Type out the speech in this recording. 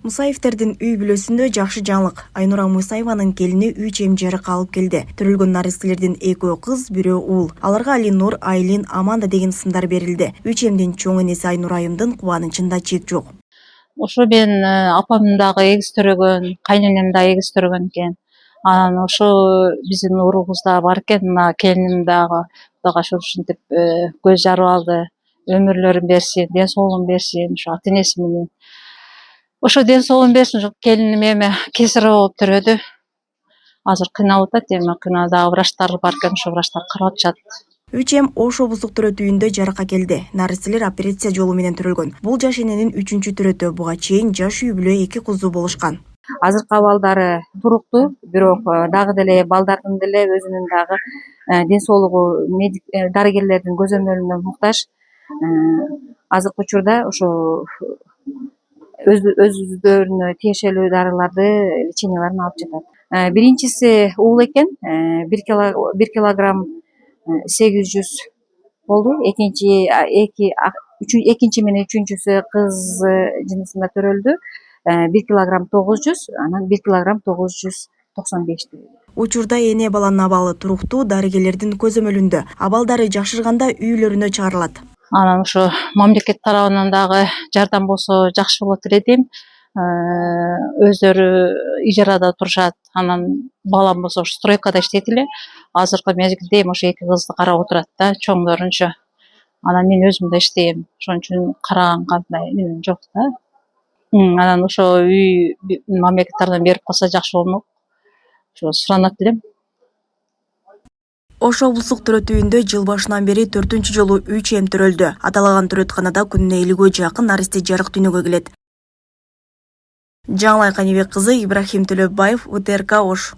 Мусаевтердин үй бүлөсүндө жакшы жаңылык. Айнура Мусаеванын келини үй чемжери калып келди. Төрөлгөн нариселердин экөө кыз, бирөө уул. Аларга Алинур, Айлин, Аманда деген ысымдар берилди. Үй чемдин чоң энеси Айнура айымдын кубанычында чек жок. Ошо мен апам дагы эгиз төрөгөн, кайненем да эгиз төрөгөн экен. Анан ошо биздин уруубузда бар экен, мына келиним дагы Кудайга шүгүр ушинтип көз жарып алды. Өмүрлөрүн берсин, ден соолугун берсин, ошо ата энеси менен. Ошо ден соолугун берсин, келиним эми кесарево болуп төрөдү. Азыр кыйналып атат, эми дагы врачтар бар экен, ошо врачтар карап атышат. Үй чем Ош облустук төрөтүү үйүндө жаракка келди. Нариселер операция жолу менен төрөлгөн. Бул жаш эненин 3-чү төрөтөө. Буга чейин жаш үй бүлө 2 кызуу болушкан. Азыркы абалдары туруктуу, бирок дагы деле балдардын деле өзүнүн дагы ден соолугу дарыгерлердин көзөмөлүнө муктаж. Азыркы учурда ошо өздөрүнө тиешелүү дарыларды, леченияларын алып жатат. Биринчиси уул экен, 1 килограмм 800 болду. Экинчи менен үчүнчүсү кыз жынысында төрөлдү. 1 килограмм 900, анан 1 килограмм 995. Учурда эне баланын абалы туруктуу, дарыгерлердин көзөмөлүндө. Абалдары жакшырганда үйлөрүнө чыгарылат. Анан ошо мамлекет тарабынан дагы жардам болсо жакшы болот элем. Өздөрү ижарада турушат. Анан балам болсо стройкада иштейт эле. Азыркы мезгилде эми ошо 2 кызды карап отурат да, чоңдорунчу. Анан мен өзүм да иштейм. Ошон үчүн караган кандай эмем жок да. Анан ошо үй мамлекет тарабынан берип калса жакшы болмок. Ошо суранат элем. Ош облустук төрөтүү үйүндө жыл башынан бери 4-чү жолу үй чем төрөлдү. Аталаган төрөтканада күнүнө 50ге жакын наристе жарык дүйнөгө келет. Жаңылай Канибек кызы, Ибрахим Төлөбаев, УТРК Ош.